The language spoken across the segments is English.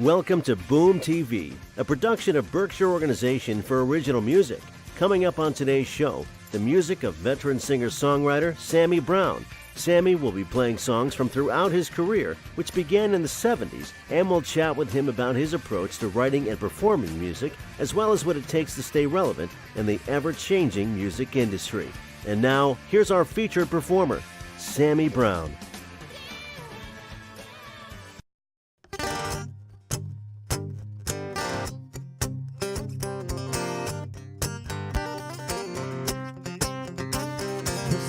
Welcome to Boom TV, a production of Berkshire Organization for Original Music. Coming up on today's show, the music of veteran singer-songwriter Sammy Brown. Sammy will be playing songs from throughout his career, which began in the 70s, and we'll chat with him about his approach to writing and performing music, as well as what it takes to stay relevant in the ever-changing music industry. And now, here's our featured performer, Sammy Brown.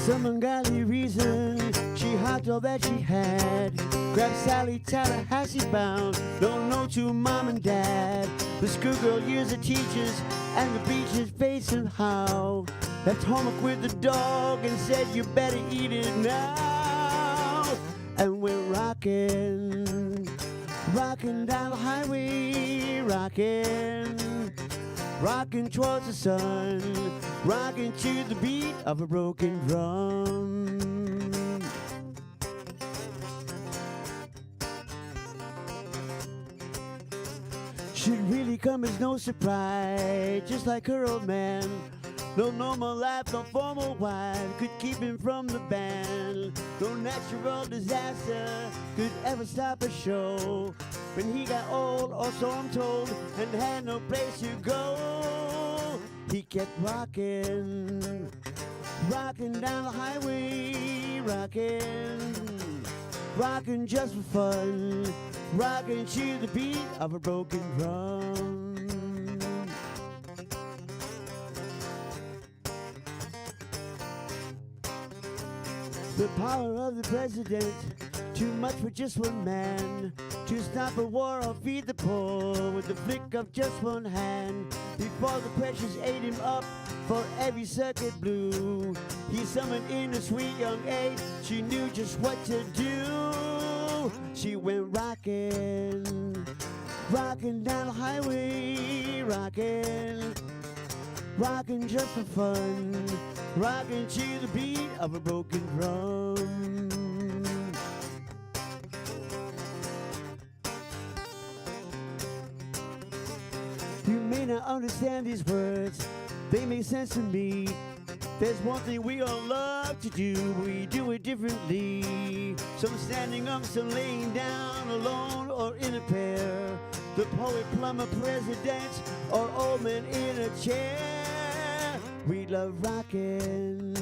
Some ungodly reason, she hopped all that she had. Grabbed Sally Tallahassee bound, don't know to mom and dad. The schoolgirl years of teachers, and the beaches facing how. Left homework with the dog and said you better eat it now. And we're rockin', rockin' down the highway, rockin', rockin' towards the sun, rockin' to the beat of a broken drum. Should really come as no surprise, just like her old man. No normal life, no formal wife could keep him from the band. No natural disaster could ever stop a show. When he got old, or so I'm told, and had no place to go, he kept rockin', rockin' down the highway, rockin', rockin' just for fun, rockin' to the beat of a broken drum. The power of the president, too much for just one man. To stop a war or feed the poor with the flick of just one hand. Before the pressures ate him up for every circuit blew, he summoned in a sweet young age, she knew just what to do. She went rockin', rockin' down the highway, rockin', rockin' just for fun, rockin' to the beat of a broken drum. You may not understand these words, they make sense to me. There's one thing we all love to do, we do it differently. Some standing up, some laying down, alone or in a pair. The poet, plumber, president, or old man in a chair. We love rockin',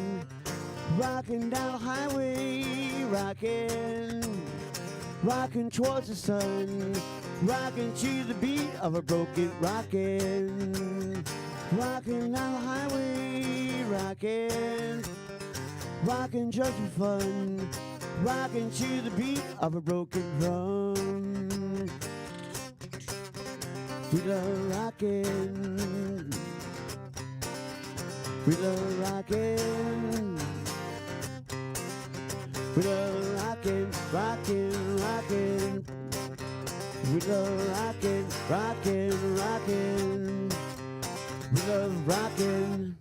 rockin' down the highway, rockin', rockin' towards the sun, rockin' to the beat of a broken rockin', rockin' down the highway, rockin', rockin' just for fun, rockin' to the beat of a broken drum. We love rockin', we love rockin', we love rockin', rockin', rockin'. We love rockin', rockin', rockin'. We love rockin'.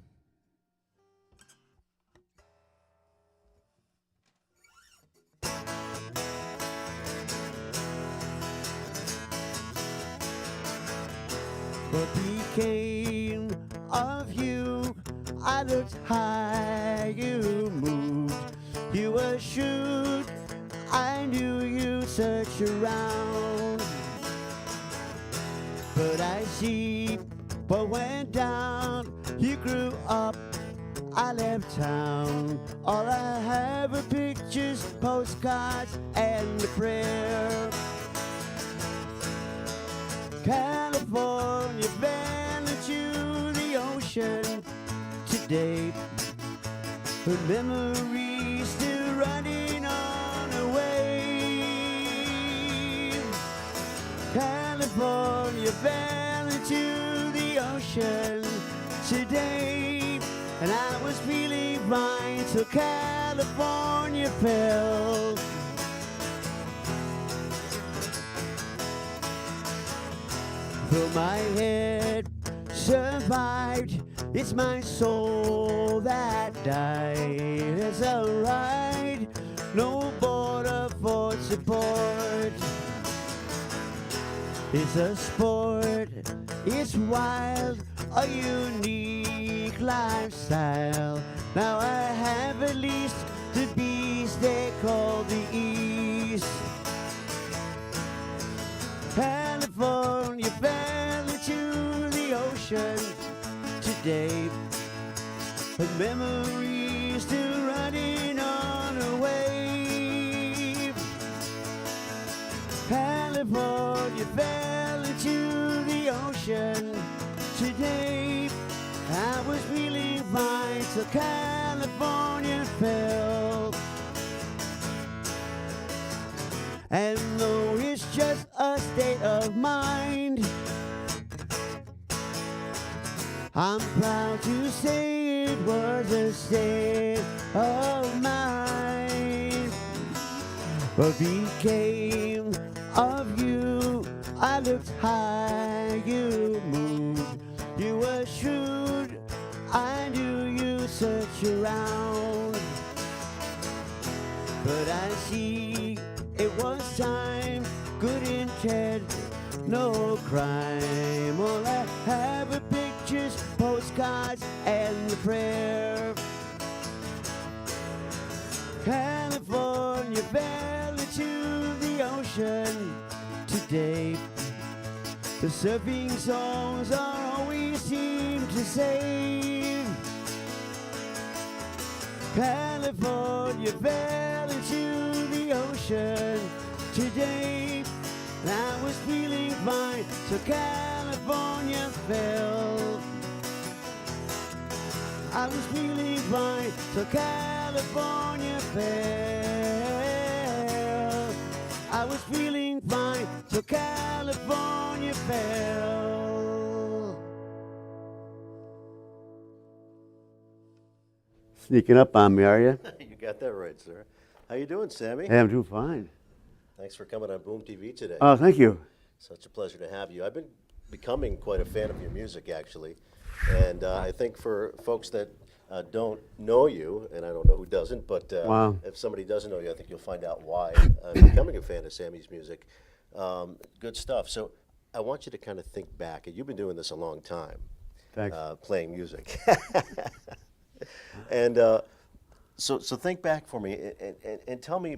What became of you? I looked high, you moved. You were shrewd, I knew you'd search around. But I see what went down. You grew up, I left town. All I have are pictures, postcards, and a prayer. California, bend to the ocean today. Her memories still running on a wave. California, fell into the ocean today. And I was feeling right till California fell. Though my head survived, it's my soul that died. It's alright, no border for support. It's a sport, it's wild, a unique lifestyle. Now I have at least the beast they call the East. California fell into the ocean today, but memories still running on a wave. California fell into the ocean today. I was feeling fine till California fell. And though it's just a state of mind, I'm proud to say it was a state of mind. What became of you? I looked high, you moved. You were shrewd, I knew you'd search around. But I see it was time, good intent, no crime. All I have are pictures, postcards, and a prayer. California fell into the ocean today. The surfing songs are all we seem to save. California fell into the ocean today. I was feeling fine, so California fell. I was feeling fine, so California fell. I was feeling fine, so California fell. Sneaking up on me, are you? You got that right, sir. How you doing, Sammy? Hey, I'm doing fine. Thanks for coming on Boom TV today. Oh, thank you. Such a pleasure to have you. I've been becoming quite a fan of your music, actually. And I think for folks that don't know you, and I don't know who doesn't, but Wow. if somebody doesn't know you, I think you'll find out why I'm becoming a fan of Sammy's music. Good stuff. So I want you to kind of think back. You've been doing this a long time, Thanks. playing music. And so think back for me and tell me,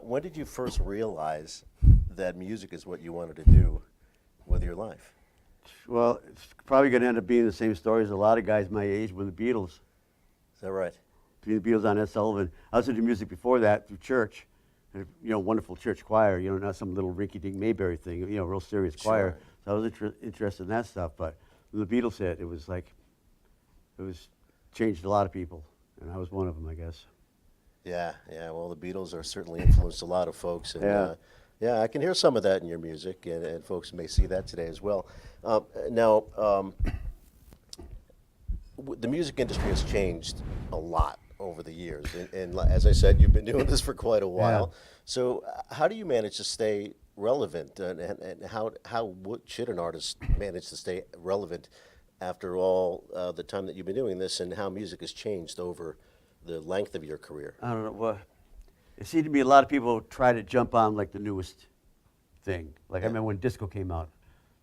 when did you first realize that music is what you wanted to do with your life? Well, it's probably going to end up being the same story as a lot of guys my age with the Beatles. Is that right? The Beatles on Ed Sullivan. I was into music before that through church. And, wonderful church choir, not some little rinky-dink Mayberry thing, real serious choir. Sure. So I was interested in that stuff. But when the Beatles hit, it changed a lot of people. And I was one of them, I guess. Yeah. Well, the Beatles are certainly influenced a lot of folks. And, Yeah. I can hear some of that in your music, and folks may see that today as well. Now, the music industry has changed a lot over the years. And as I said, you've been doing this for quite a while. Yeah. So how do you manage to stay relevant? And how should an artist manage to stay relevant after all the time that you've been doing this, and how music has changed over the length of your career? I don't know. Well, it seemed to be a lot of people try to jump on like the newest thing. Like I remember when disco came out,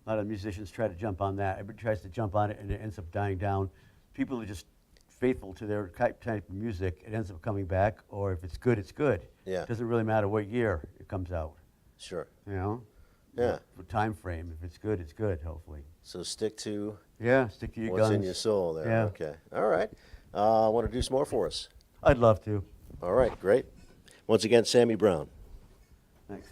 a lot of musicians try to jump on that. Everybody tries to jump on it, and it ends up dying down. People are just faithful to their type of music. It ends up coming back, or if it's good, it's good. Yeah. It doesn't really matter what year it comes out. Sure. Yeah. For time frame. If it's good, hopefully. So stick to Stick to your what's guns. in your soul there. Yeah. Okay. All right. Want to do some more for us? I'd love to. All right. Great. Once again, Sammy Brown. Thanks.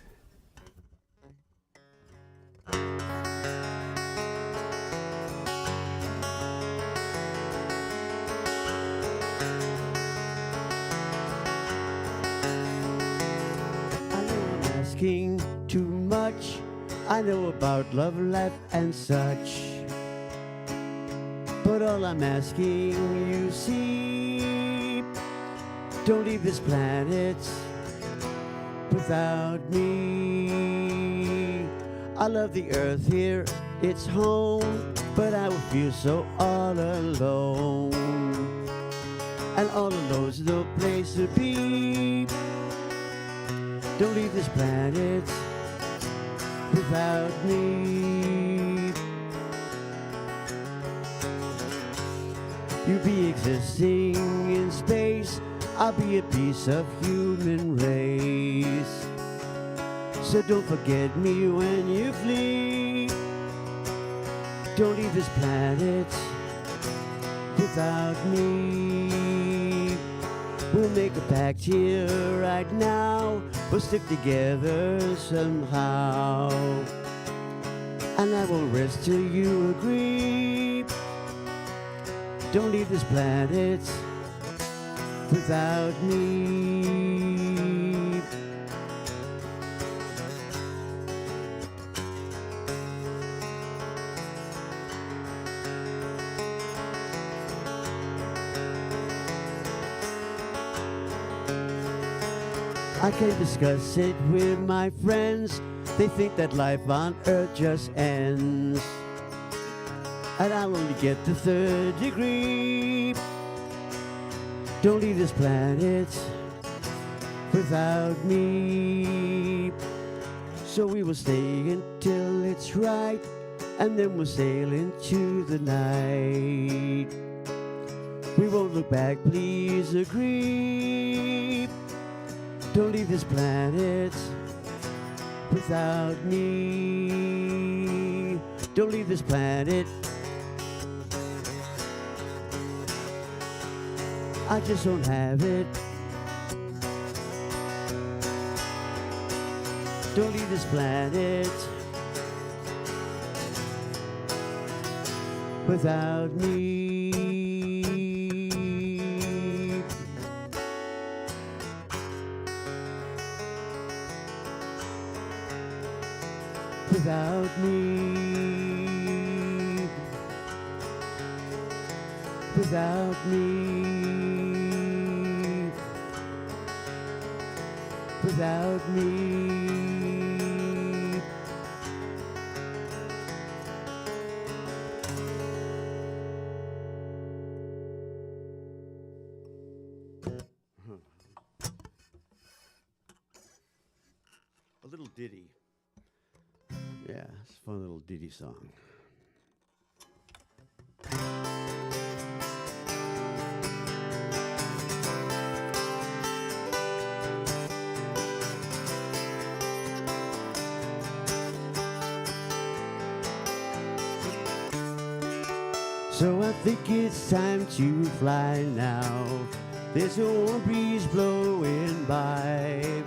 I know I'm asking too much. I know about love, life, and such. But all I'm asking, you see, don't leave this planet without me. I love the earth here, it's home, but I would feel so all alone. And all alone's no place to be. Don't leave this planet without me. You be existing in space, I'll be a piece of human race. So don't forget me when you flee. Don't leave this planet without me. We'll make a pact here right now. We'll stick together somehow. And I will rest till you agree. Don't leave this planet without me. I can discuss it with my friends. They think that life on Earth just ends, and I'll only get the third degree. Don't leave this planet without me. So we will stay until it's right, and then we'll sail into the night. We won't look back, please agree. Don't leave this planet without me. Don't leave this planet. I just don't have it. Don't leave this planet without me. Without me. Without me. Without me. A little ditty. Yeah, it's a fun little ditty song. So I think it's time to fly now. There's a warm breeze blowing by.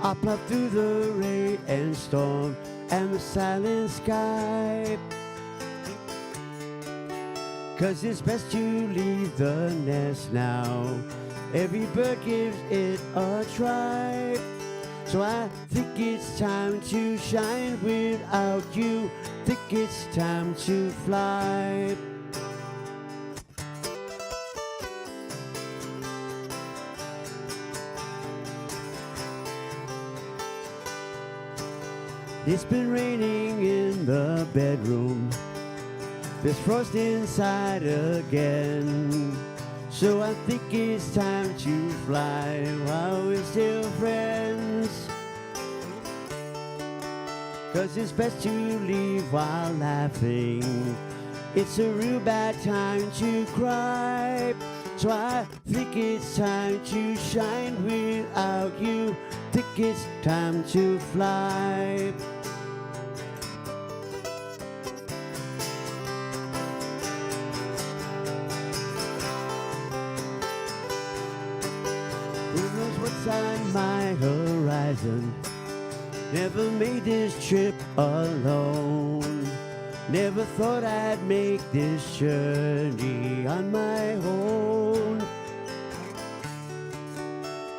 I'll plow through the rain and storm and the silent sky. 'Cause it's best to leave the nest now. Every bird gives it a try. So I think it's time to shine without you. Think it's time to fly. It's been raining in the bedroom. There's frost inside again. So I think it's time to fly while we're still friends. 'Cause it's best to leave while laughing. It's a real bad time to cry. So I think it's time to shine without you. Think it's time to fly. Who knows what's on my horizon? Never made this trip alone. Never thought I'd make this journey on my own.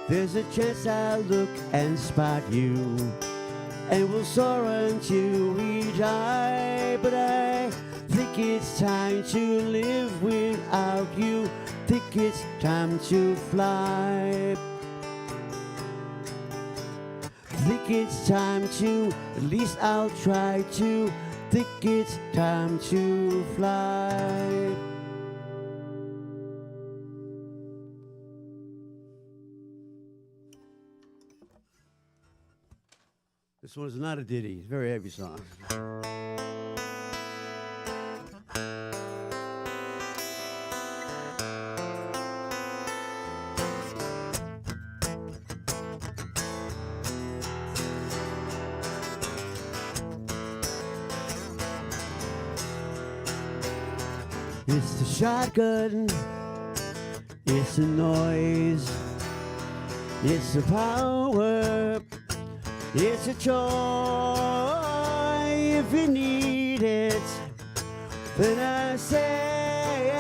There's a chance I'll look and spot you, and we'll soar until we die. But I think it's time to live without you. Think it's time to fly. Think it's time to, at least I'll try to. Think it's time to fly. The This one is not a ditty. It's a very heavy song. It's the shotgun, it's the noise, it's the power, it's a joy if you need it. Then I say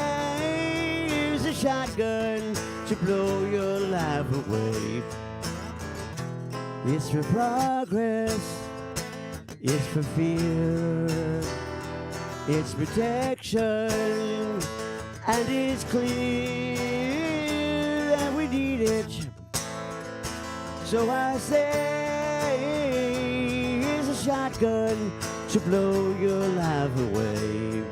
it's a shotgun to blow your life away. It's for progress, it's for fear. It's protection, and it's clear that we need it. So I say, here's a shotgun to blow your life away.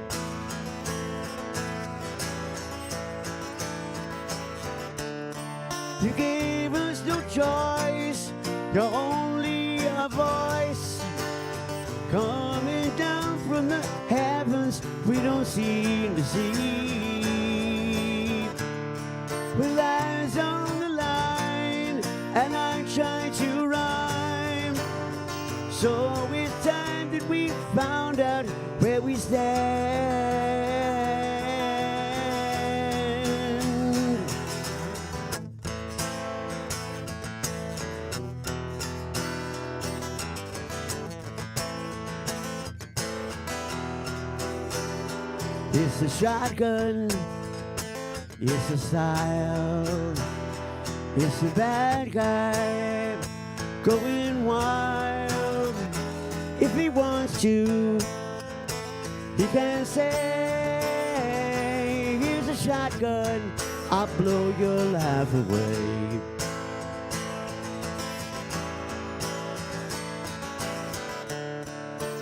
You gave us no choice, you're only a voice coming down from the heavens we don't seem to see. With eyes on the line, and I try to rhyme. So it's time that we found out where we stand. It's a shotgun, it's a style, it's a bad guy going wild. If he wants to, he can say, here's a shotgun, I'll blow your life away.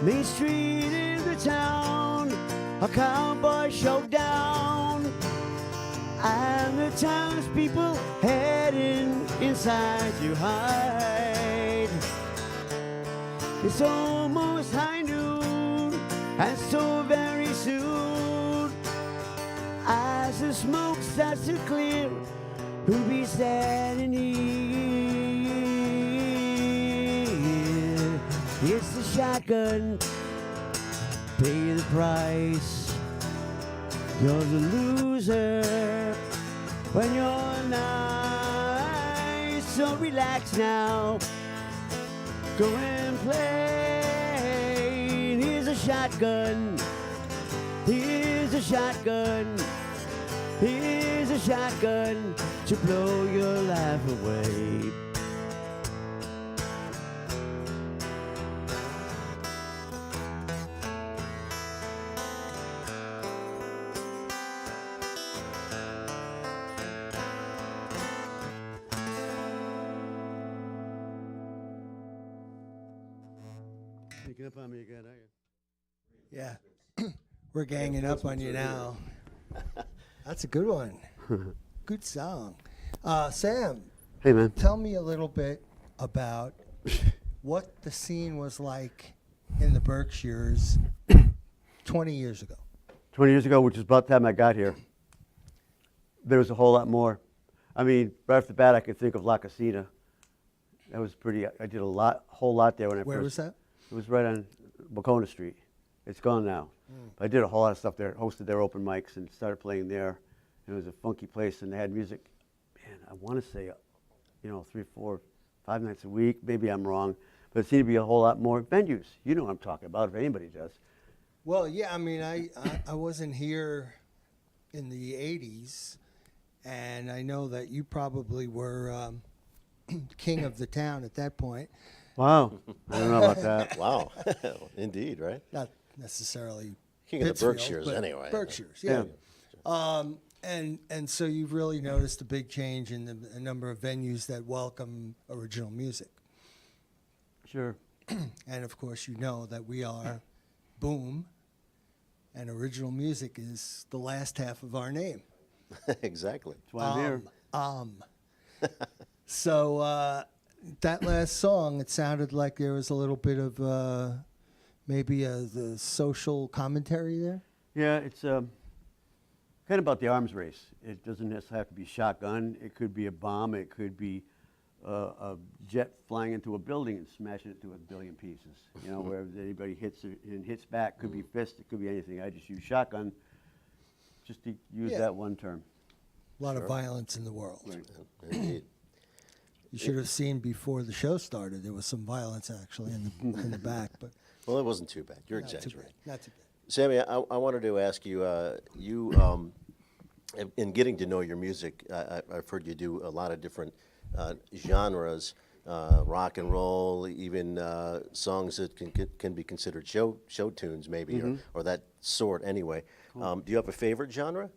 Main Street in the town, a cowboy showdown, and the townspeople heading inside to hide. It's almost high noon, and so very soon, as the smoke starts to clear, we'll be standing here. It's the shotgun, pay the price. You're the loser when you're nice. So relax now, go and play. Here's a shotgun, here's a shotgun, here's a shotgun to blow your life away. Picking up on me again, are you? Yeah, we're ganging up on you now. That's a good one. Good song. Sam, Hey, man. tell me a little bit about what the scene was like in the Berkshires 20 years ago. 20 years ago, which is about the time I got here, there was a whole lot more. I mean, right off the bat, I could think of La Casina. That was pretty, I did whole lot there when I Where first. was that? It was right on Bacona Street. It's gone now. But I did a whole lot of stuff there, hosted their open mics and started playing there. And it was a funky place and they had music, man, I want to say, 3, 4, 5 nights a week. Maybe I'm wrong. But it seemed to be a whole lot more venues. You know what I'm talking about if anybody does. Well, yeah, I mean, I wasn't here in the 80s, and I know that you probably were king of the town at that point. Wow. I don't know about that. Wow. Indeed, right? Not necessarily King of the Pittsfield, Berkshires, but anyway. Berkshires, yeah. And so you've really noticed a big change in the number of venues that welcome original music. Sure. And of course, you know that we are Boom, and original music is the last half of our name. Exactly. That's why I'm here. So That last song, it sounded like there was a little bit of maybe the social commentary there. Yeah, it's kind of about the arms race. It doesn't necessarily have to be shotgun. It could be a bomb. It could be a jet flying into a building and smashing it to a billion pieces. You know, where anybody hits it and hits back, could be fist, it could be anything. I just use shotgun just to use that one term. A lot of violence in the world. Right. Indeed. You should have seen before the show started. There was some violence actually in the back, but Well, it wasn't too bad. You're not too exaggerating. bad. Not too bad. Sammy, I wanted to ask you, in getting to know your music, I've heard you do a lot of different genres, rock and roll, even songs that can be considered show tunes maybe, or that sort anyway. Do you have a favorite genre?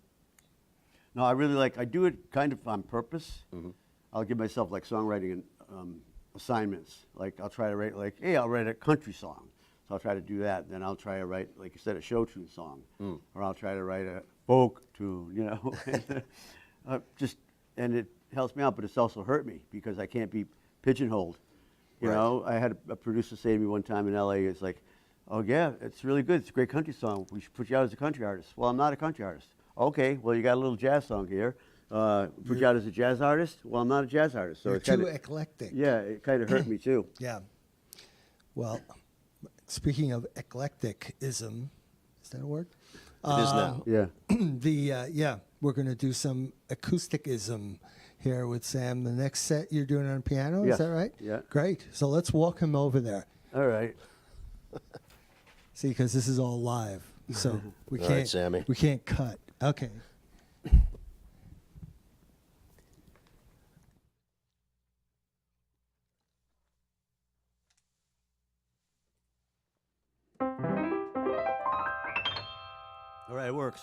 No, I really I do it kind of on purpose. I'll give myself like songwriting assignments. Like I'll try to write hey, I'll write a country song. So I'll try to do that. Then I'll try to write, like you said, a show tune song. Or I'll try to write a folk tune, you know. And it helps me out, but it's also hurt me because I can't be pigeonholed. You know, I had a producer say to me one time in LA, it's like, oh yeah, it's really good. It's a great country song. We should put you out as a country artist. Well, I'm not a country artist. Okay, well, you got a little jazz song here. Put you out as a jazz artist? Well, I'm not a jazz artist. So You're it's too kinda, eclectic. yeah, it kind of hurt me too. Yeah. Well, speaking of eclecticism, is that a word? It is now. Yeah. We're going to do some acousticism here with Sam. The next set you're doing on piano, Yes. is that right? Yeah. Great. So let's walk him over there. All right. See, because this is all live, so we All can't. right, Sammy. We can't cut. Okay. All right, it works.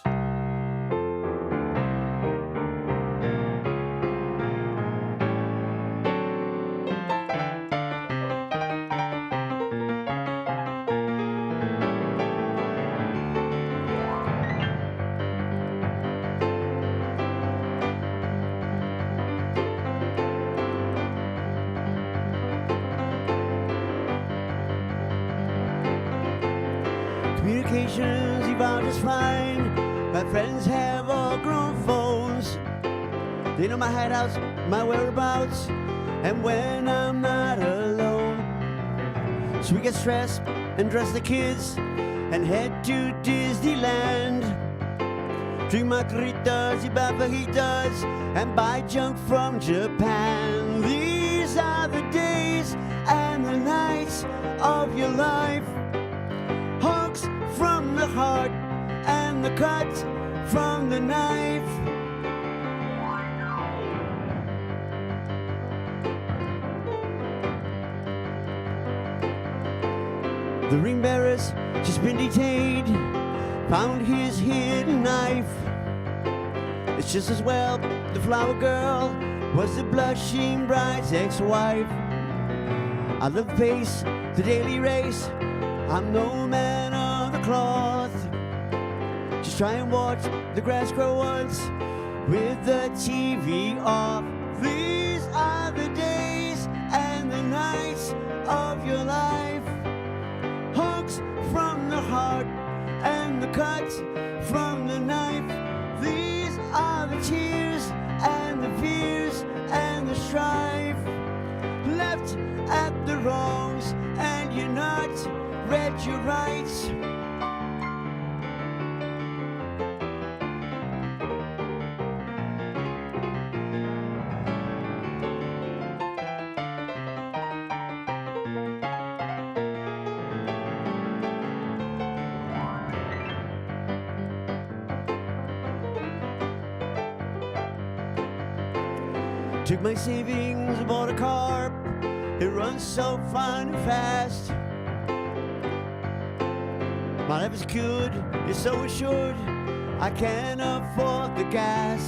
Communications evolved just fine. My friends have all grown phones. They know my hideouts, my whereabouts, and when I'm not alone. So we get stressed and dress the kids and head to Disneyland. Drink margaritas, eat fajitas, and buy junk from Japan. These are the days and the nights of your life. Hugs from the heart and the cut from the knife. The ring bearer's just been detained, found his hidden knife. It's just as well the flower girl was the blushing bride's ex-wife. I love the pace, the daily race. I'm no man of the cloth. Just try and watch the grass grow once with the TV off. These are the days and the nights of your life. Hugs from the heart and the cuts from the knife. These are the tears and the fears and the strife. Left at the wrongs and you're not read your rights. Took my savings, bought a car. It runs so fun and fast. My life is good, it's so assured. I can't afford the gas.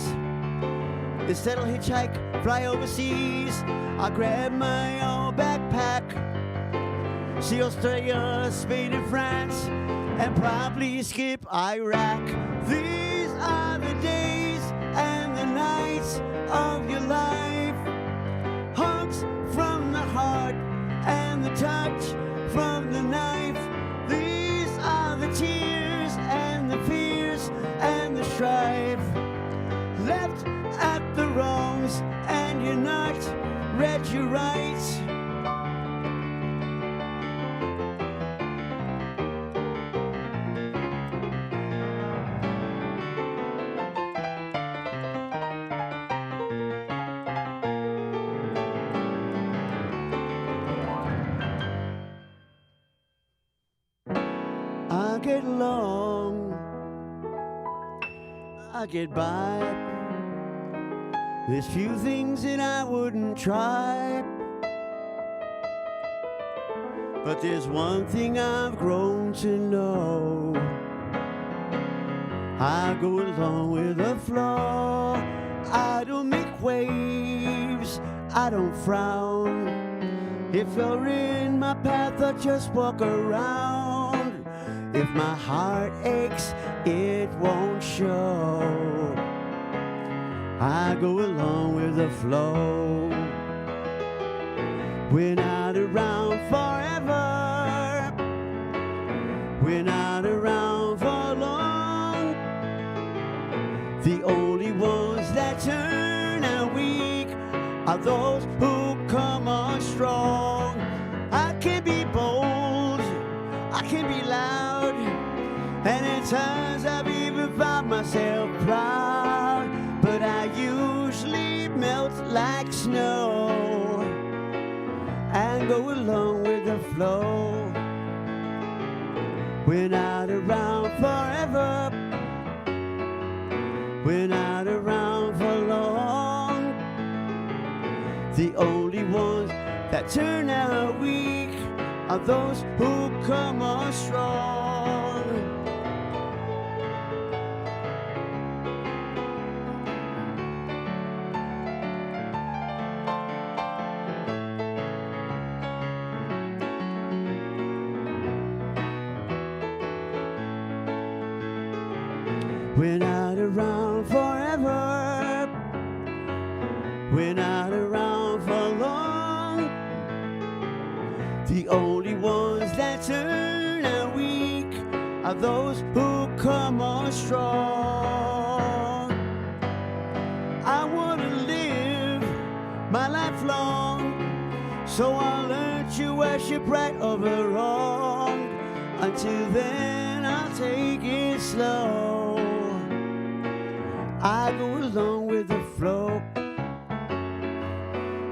Instead I'll hitchhike, fly overseas. I'll grab my own backpack. See Australia, Spain and France, and probably skip Iraq. These are the days and the nights of your life. Hugs from the the touch from the knife. These are the tears and the fears and the strife. Left at the wrongs and you're not read your rights. I get along, I get by. There's few things that I wouldn't try, but there's one thing I've grown to know. I go along with the flow. I don't make waves, I don't frown. If you're in my path, I just walk around. If my heart aches, it won't show. I go along with the flow. We're not around forever. We're not around for long. The only ones that turn out weak are those who come on strong. I can be bold, I can be loud, and at times I've even found myself proud. But I usually melt like snow and go along with the flow. We're not around forever. We're not around for long. The only ones that turn out weak are those who come on strong. We're not around forever. We're not around for long. The only ones that turn out weak are those who come on strong. I want to live my life long, so I'll learn to worship right over wrong. Until then, I'll take it slow. I go along with the flow.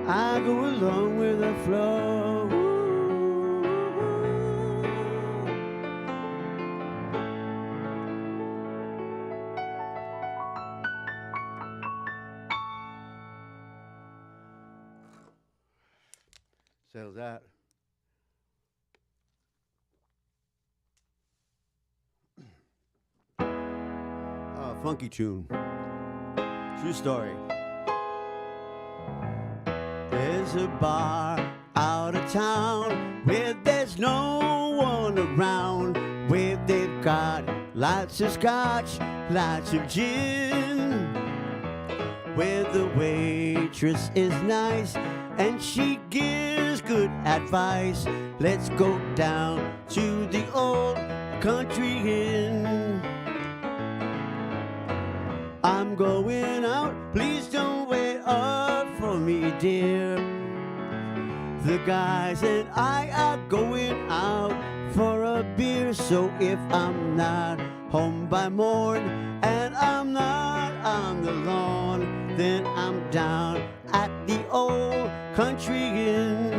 I go along with the flow. Settles that. Funky tune. True story. There's a bar out of town where there's no one around, where they've got lots of scotch, lots of gin, where the waitress is nice and she gives good advice. Let's go down to the old country inn. I'm going out, please don't wait up for me, dear. The guys and I are going out for a beer. So if I'm not home by morn and I'm not on the lawn, then I'm down at the old country inn.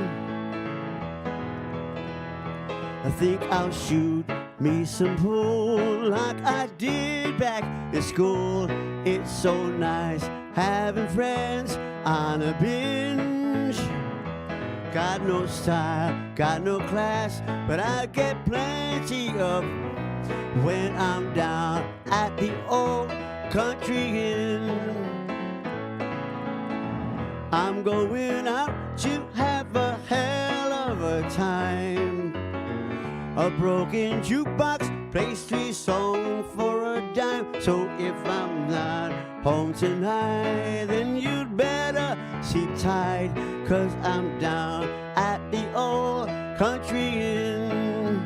I think I'll shoot me some pool like I did back in school. It's so nice having friends on a binge. Got no style, got no class, but I get plenty of when I'm down at the old country inn. I'm going out to have a hell of a time. A broken jukebox plays 3 songs for a dime. So if I'm not home tonight, then you'd better sit tight, 'cause I'm down at the old country inn.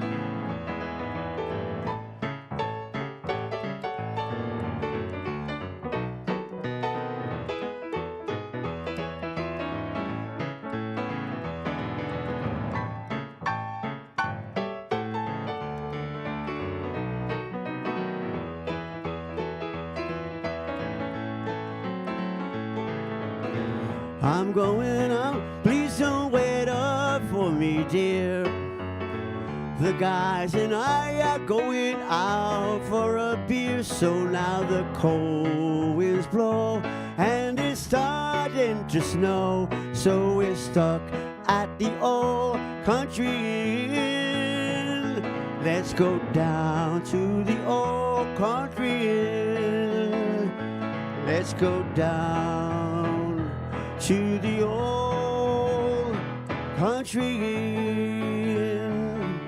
I'm going out, please don't wait up for me, dear. The guys and I are going out for a beer. So now the cold winds blow and it's starting to snow. So we're stuck at the old country inn. Let's go down to the old country inn. Let's go down to the old country inn.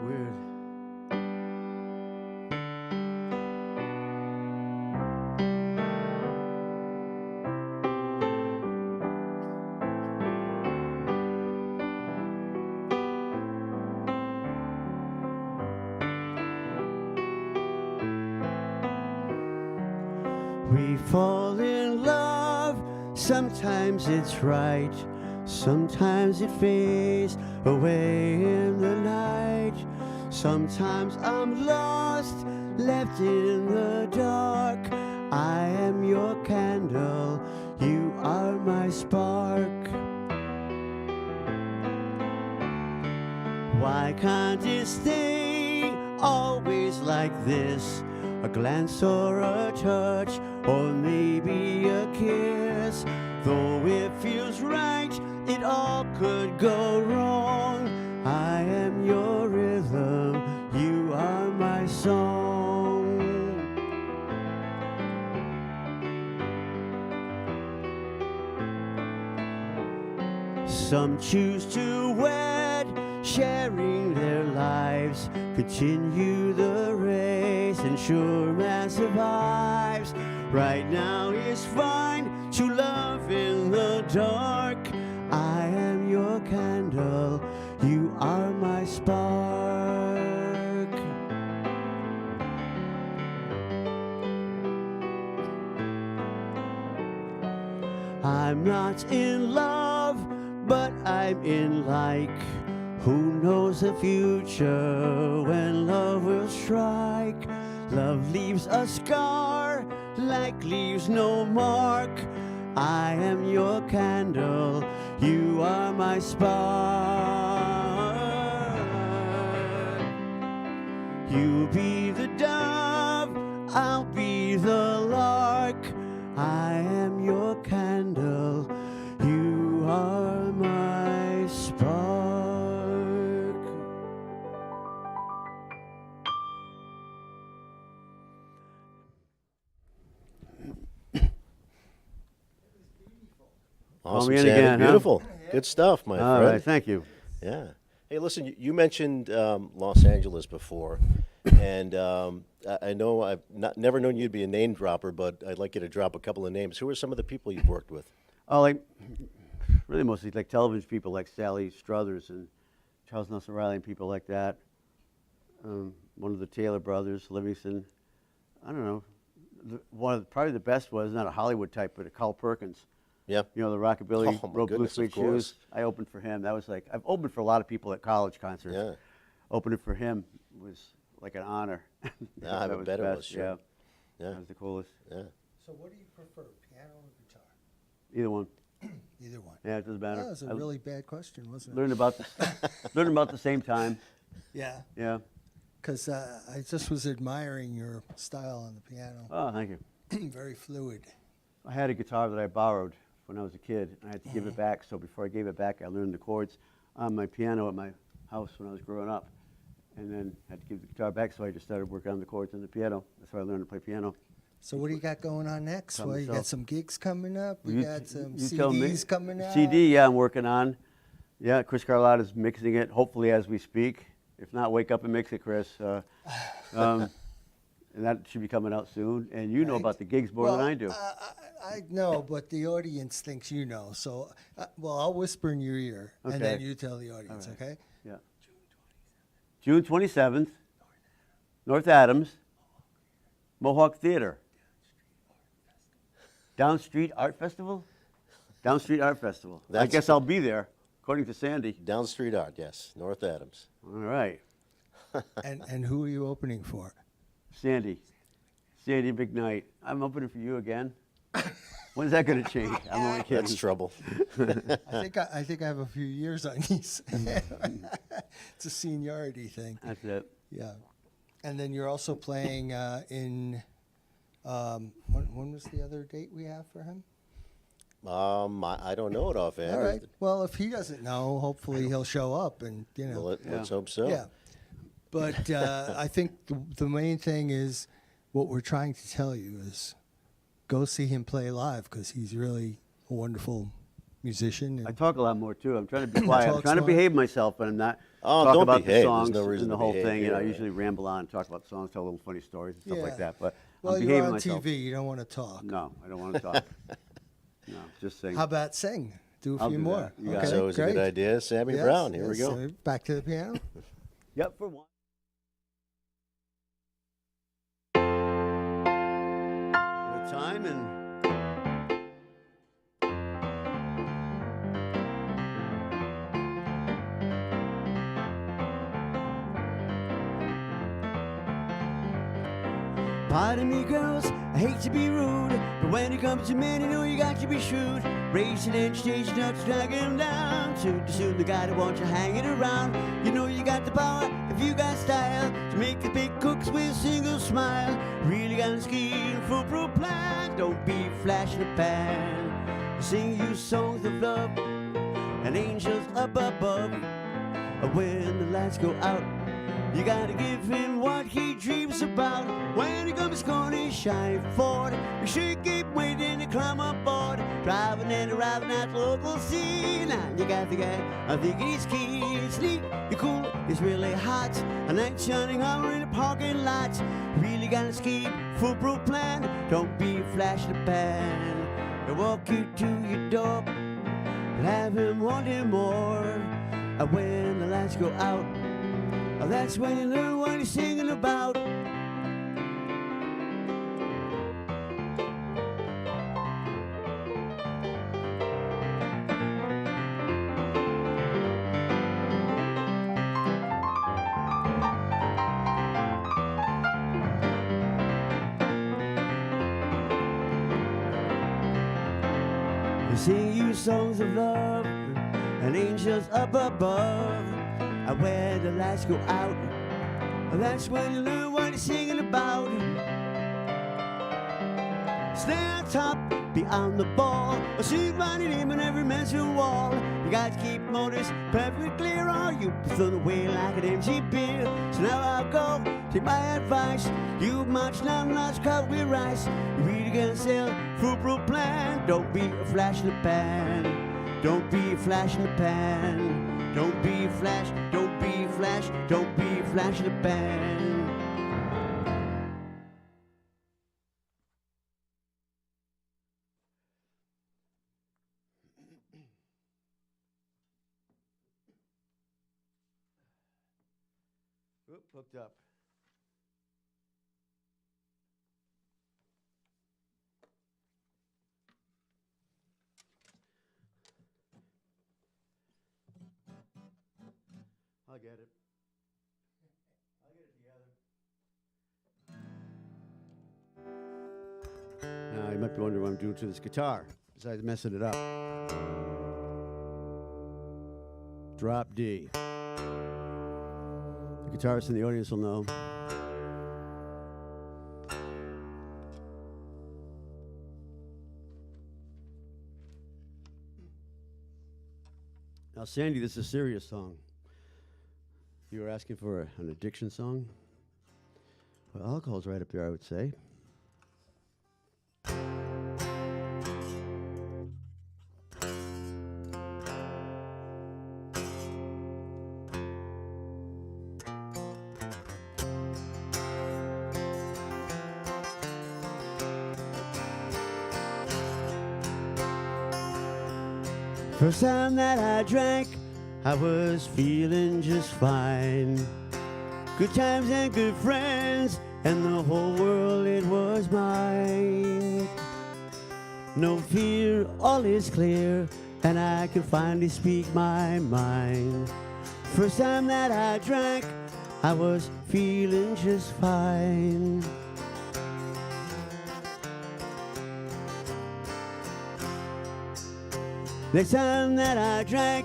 Weird. We fall in love, sometimes it's right, sometimes it fades away in the night. Sometimes I'm lost, left in the dark. I am your candle, you are my spark. Why can't it stay always like this? A glance or a touch, or maybe a kiss. Though it feels right, it all could go wrong. I am your rhythm, you are my song. Some choose to wed, sharing their lives, continue the race, ensure man survives. Right now it's fine to love in the dark. I am your candle, you are my spark. I'm not in love, but I'm in like. Who knows the future when love will strike? Love leaves a scar, like leaves no mark. I am your candle, you are my spark. You be the dove, I'll be the lark. I am your candle, you are my spark. Awesome, me in Sandy. again, huh? Beautiful. Good stuff, my All friend. right, thank you. Yeah. Hey, listen, you mentioned Los Angeles before, and I know I've never known you to be a name dropper, but I'd like you to drop a couple of names. Who are some of the people you've worked with? Oh, like, really mostly like television people like Sally Struthers and Charles Nelson Riley and people like that. One of the Taylor brothers, Livingston. I don't know. Probably the best was, not a Hollywood type, but a Carl Perkins. Yeah. You know, the rockabilly, Oh, my wrote Blue goodness, Suede of course. Shoes. I opened for him. That was like, I've opened for a lot of people at college concerts. Yeah. Opening for him was like an honor. Yeah, I That bet it best, was, sure. Yeah. Yeah. That was the coolest. Yeah. So what do you prefer, piano or guitar? Either one. Either one. Yeah, it doesn't matter. That was a I really bad question, wasn't it? learned about the same time. Yeah, Yeah. because I just was admiring your style on the piano. Oh, thank you. Very fluid. I had a guitar that I borrowed when I was a kid, and I had to give it back. So before I gave it back, I learned the chords on my piano at my house when I was growing up, and then had to give the guitar back. So I just started working on the chords on the piano. That's how I learned to play piano. So what do you got going on next? Tell Well, you got myself. some gigs coming up. We You- got some you tell me. CDs coming out. CD, yeah, I'm working on. Yeah, Chris Carlotta's mixing it, hopefully as we speak. If not, wake up and mix it, Chris. and that should be coming out soon. And you know about the gigs more than I do. I know, but the audience thinks you know. So, well, I'll whisper in your ear, and then Okay. you tell the audience, All right. okay? Yeah. June 27th, North Adams, Mohawk Theater. Down Street Art Festival? Down Street Art Festival. I That's- guess I'll be there, according to Sandy. Down Street Art, yes, North Adams. All right. And who are you opening for? Sandy. Sandy McKnight. I'm opening for you again. When's that going to change? I'm only kidding. That's trouble. I think I have a few years on these. It's a seniority thing. That's it. Yeah. And then you're also playing in, when was the other date we have for him? I don't know it offhand. All right. Well, if he doesn't know, hopefully he'll show up and, you know. Well, let's hope so. Yeah. But I think the main thing is what we're trying to tell you is go see him play live because he's really a wonderful musician. And I talk a lot more, too. I'm trying to be quiet. I'm Talk trying to smart. behave myself, but I'm not. Oh, talk don't about behave. the There's songs no reason and the to whole behave. thing. You know, I Yeah. usually ramble on and talk about songs, tell little funny stories and stuff Yeah. like that. But well, I'm you're behaving on myself. TV. You don't want to talk. No, I don't want to talk. No, just sing. How about sing? Do a I'll few do more. that. You got it. So it's a good great. idea. Sammy Yes, Brown, here we yes, go. so back to the piano. Yep, for one. Good time and. Pardon me, girls, I hate to be rude, but when it comes to men, you know you got to be shrewd. Racing and chasing up, dragging them down. Soon to soon, the guy that wants you hanging around. You know you got the power if you got style to make the big cooks with a single smile. Really got a scheme, foolproof plan. Don't be flash in the pan. Sing you songs of love and angels up above. When the lights go out, you gotta give him what he dreams about. When he comes gonna shine forward, you should keep waiting to climb aboard. Driving and arriving at the local scene. Now you got the guy, I think he's keen. It's neat, you're cool, it's really hot. A night shining hour in the parking lot. Really got a scheme, foolproof plan. Don't be flash in the pan. He'll walk you to your door, have him wanting more. When the lights go out, that's when you learn what he's singing about. They sing you songs of love and angels up above. And when the lights go out, that's when you learn what he's singing about. Stand top, be on the ball, or sing running him on every mention wall. You got to keep motors perfectly clear, or you'll be thrown away like an empty beer. So now I'll go, take my advice. You march down large covered with rice. You really gonna sell foolproof plan. Don't be a flash in the pan. Don't be a flash in the pan. Don't be flash, don't be flash, don't be flash in the pan. Oop, hooked up. I'll get it. I'll get it together. Now, you might be wondering what I'm doing to this guitar, besides messing it up. Drop D. The guitarists in the audience will know. Now, Sandy, this is a serious song. You were asking for an addiction song? Well, alcohol's right up there, I would say. First time that I drank, I was feeling just fine. Good times and good friends, and the whole world, it was mine. No fear, all is clear, and I can finally speak my mind. First time that I drank, I was feeling just fine. Next time that I drank,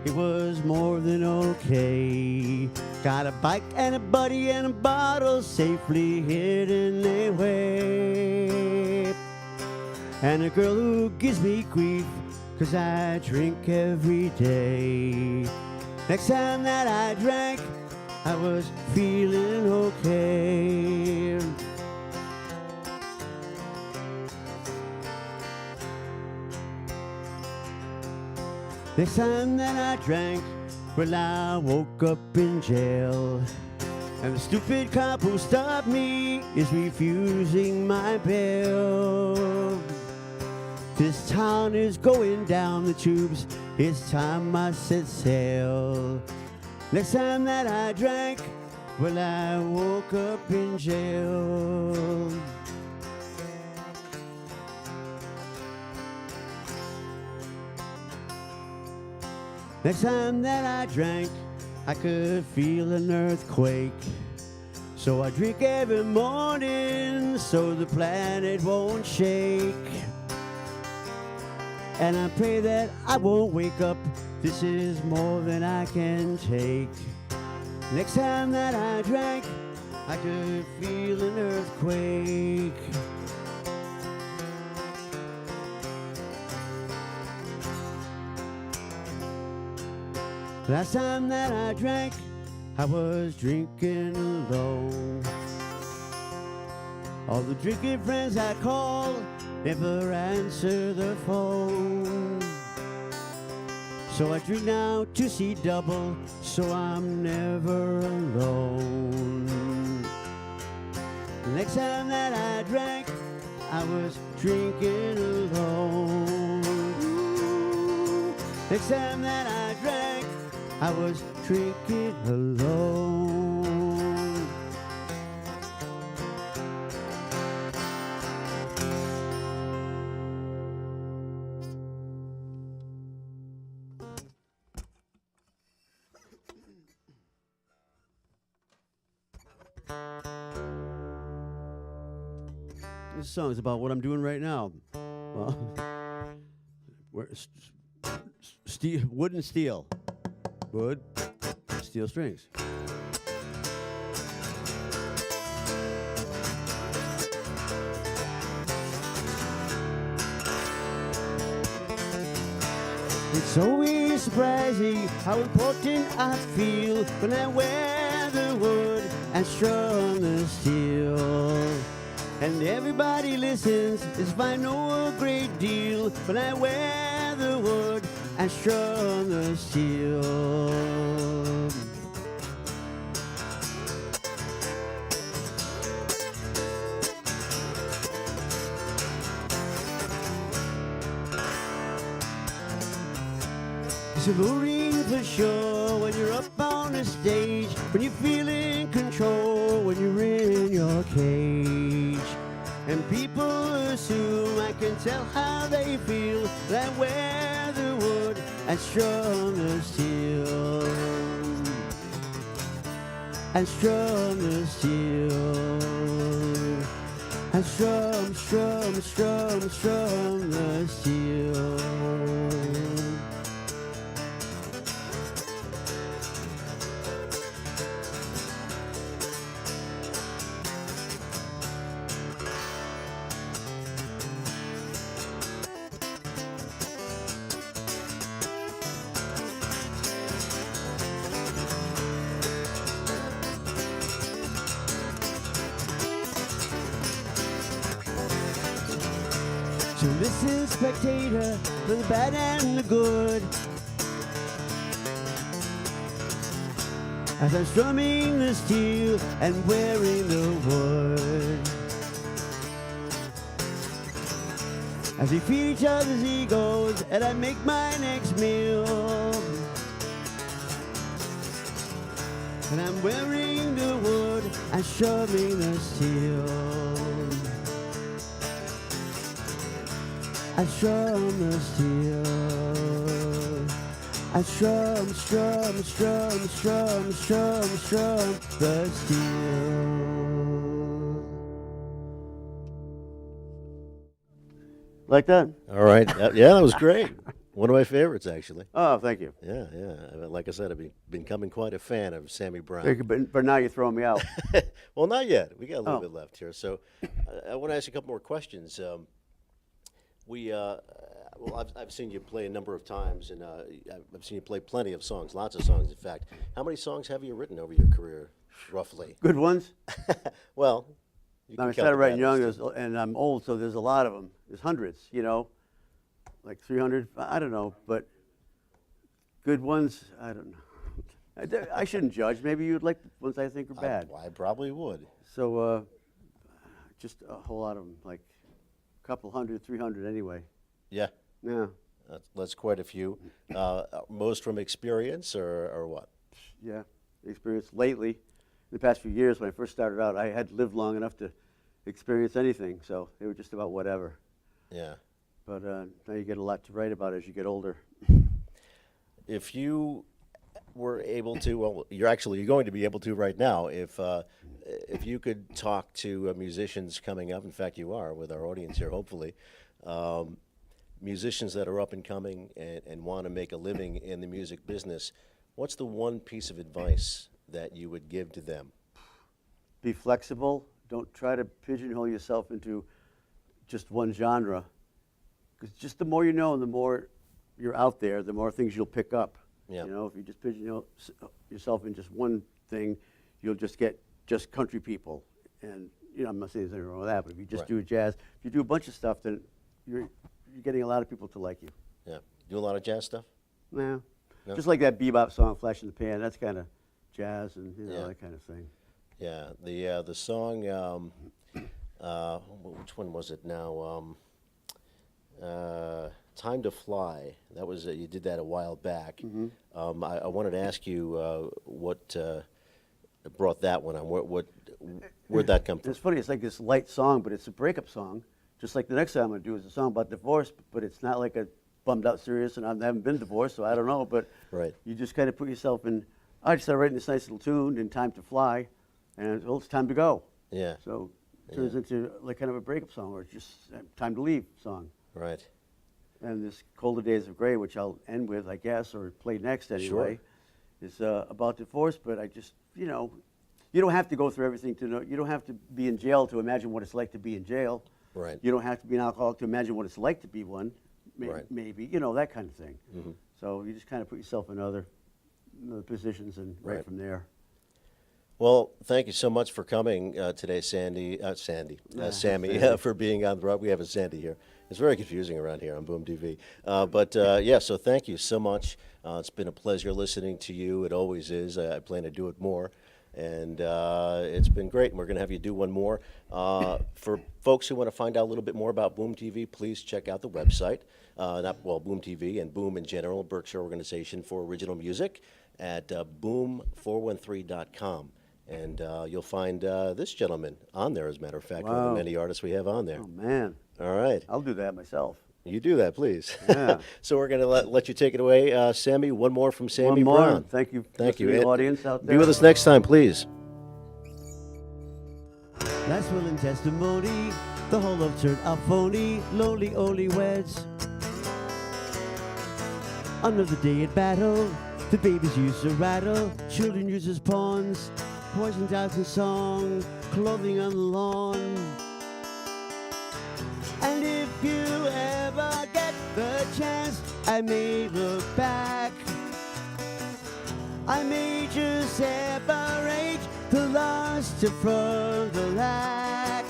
it was more than okay. Got a bike and a buddy and a bottle safely hidden away. And a girl who gives me grief, 'cause I drink every day. Next time that I drank, I was feeling okay. Next time that I drank, well, I woke up in jail. And the stupid cop who stopped me is refusing my bail. This town is going down the tubes, it's time I set sail. Next time that I drank, well, I woke up in jail. Next time that I drank, I could feel an earthquake. So I drink every morning so the planet won't shake. And I pray that I won't wake up. This is more than I can take. Next time that I drank, I could feel an earthquake. Last time that I drank, I was drinking alone. All the drinking friends I called never answer the phone. So I drink now to see double, so I'm never alone. The next time that I drank, I was drinking alone. Next time that I drank, I was drinking alone. This song is about what I'm doing right now. Well, wood and steel. Wood, steel strings. It's always surprising how important I feel when I wear the wood and strum the steel. And everybody listens as if I know a great deal when I wear the wood and strum the steel. It's alluring for sure when you're up on the stage, when you feel in control, when you're in your cage. And people assume I can tell how they feel, that I wear the wood and strum the steel. And strum the steel. And strum, strum, strum, strum the steel. So listen, spectator, for the bad and the good, as I'm strumming the steel and wearing the wood. as we feed each other's egos, and I make my next meal. And I'm wearing the wood and shoving the steel. I strum the steel. I strum the steel. Like that? All right. Yeah, that was great. One of my favorites, actually. Oh, thank you. Yeah, yeah. Like I said, I've been becoming quite a fan of Sammy Brown. Thank you, but now you're throwing me out. Well, not yet. We got a little Oh. bit left here. So I want to ask you a couple more questions. I've seen you play a number of times, and I've seen you play plenty of songs, lots of songs, in fact. How many songs have you written over your career, roughly? Good ones? Well, you Now, can I count started the writing bad ones, young, too. and I'm old, so there's a lot of them. There's hundreds, you know, like 300. I don't know, but good ones, I don't know. I shouldn't judge. Maybe you'd like the ones I think are bad. I probably would. So just a whole lot of them, like a couple hundred, 300 anyway. Yeah, Yeah, that's quite a few. Most from experience, or what? yeah. Experience lately, in the past few years, when I first started out, I had lived long enough to experience anything, so they were just about whatever. Yeah. But now you get a lot to write about as you get older. If you were able to, well, you're going to be able to right now. If you could talk to musicians coming up, in fact, you are with our audience here, hopefully, musicians that are up and coming and want to make a living in the music business, what's the one piece of advice that you would give to them? Be flexible. Don't try to pigeonhole yourself into just one genre. Because just the more you know and the more you're out there, the more things you'll pick up. Yeah. You know, if you just pigeonhole yourself in just one thing, you'll just get just country people. And, you know, I'm not saying there's anything wrong with that, but if you just Right. do jazz, if you do a bunch of stuff, then you're getting a lot of people to like you. Yeah. Do a lot of jazz stuff? Yeah. No? Just like that bebop song, Flash in the Pan, that's kind of jazz and, you know, Yeah. that kind of thing. Yeah. The song, which one was it now? Time to Fly. That was you did that a while back. Mm-hmm. I wanted to ask you what brought that one on. Where'd that come from? It's funny, it's like this light song, but it's a breakup song. Just like the next song I'm going to do is a song about divorce, but it's not like a bummed out serious, and I haven't been divorced, so I don't know, but Right. you just kind of put yourself in, I just started writing this nice little tune in Time to Fly, and well, it's time to go. Yeah. So it turns into like kind of a breakup song, or just time to leave song. Right. And this Colder Days of Gray, which I'll end with, I guess, or play next anyway, is about divorce, but I just, you know, you don't have to go through everything to know, you don't have to be in jail to imagine what it's like to be in jail. Right. You don't have to be an alcoholic to imagine what it's like to be one, Right. maybe, you know, that kind of thing. Mm-hmm. So you just kind of put yourself in other positions and Right. right from there. Well, thank you so much for coming today, Sammy, for being on the road. We have a Sandy here. It's very confusing around here on Boom TV. Yeah, so thank you so much. It's been a pleasure listening to you. It always is. I plan to do it more. And it's been great. And we're going to have you do one more. For folks who want to find out a little bit more about Boom TV, please check out the website. Boom TV and Boom in general, Berkshire Organization for Original Music, at boom413.com. And you'll find this gentleman on there, as a matter of fact, one of Wow. the many artists we have on there. Oh, man. All right. I'll do that myself. You do that, please. Yeah. So we're going to let you take it away, Sammy. One more from Sammy One more. Brown. Thank you. Thank you. To the And audience out there. Be with us next time, please. Last will in testimony, the whole of turned out phony, lonely only weds. Another day at battle, the babies used to rattle, children used as pawns, poisoned out in song, clothing on the lawn. And if you ever get the chance, I may look back. I may just separate the lost from the lack.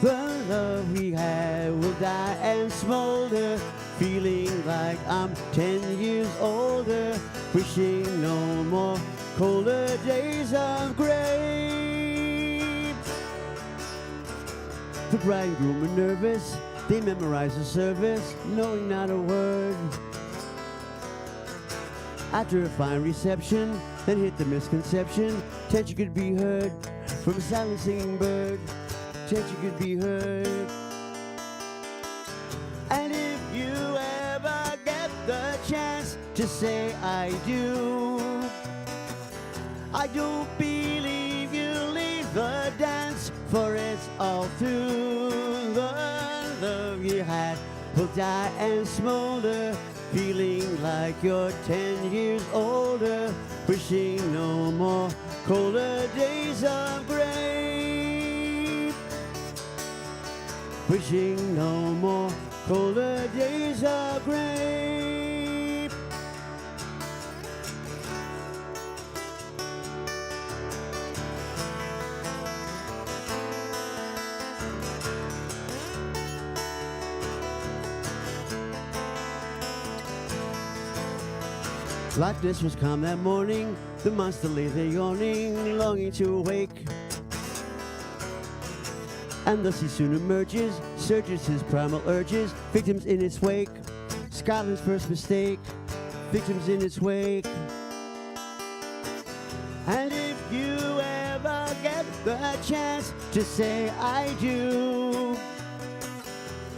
The love we had will die and smolder, feeling like I'm 10 years older, wishing no more colder days of gray. The bride and groom are nervous, They memorize the service, knowing not a word. After a fine reception, then hit the misconception. Tension could be heard from a silent singing bird. Tension could be heard. And if you ever get the chance to say I do, I don't believe you leave the dance, for it's all through. The love you had will die and smolder, feeling like you're 10 years older, wishing no more colder days of gray, wishing no more colder days of gray. Blackness was calm that morning, the monster lay there yawning, longing to awake. And thus he soon emerges, surges his primal urges, victims in its wake. Scotland's first mistake, victims in its wake. And if you ever get the chance to say I do,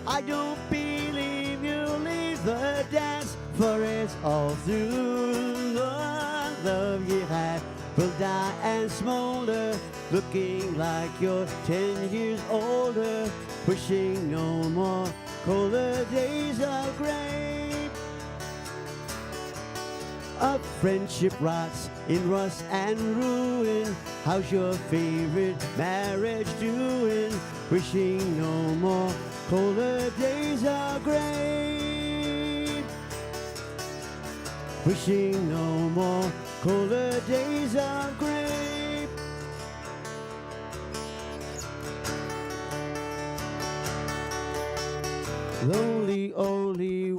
I don't believe you leave the dance, for it's all through. The love you had will die and smolder, looking like you're 10 years older, wishing no more colder days of gray. A friendship rots in rust and ruin. How's your favorite marriage doing? Wishing no more colder days of gray, wishing no more colder days of gray. Lonely only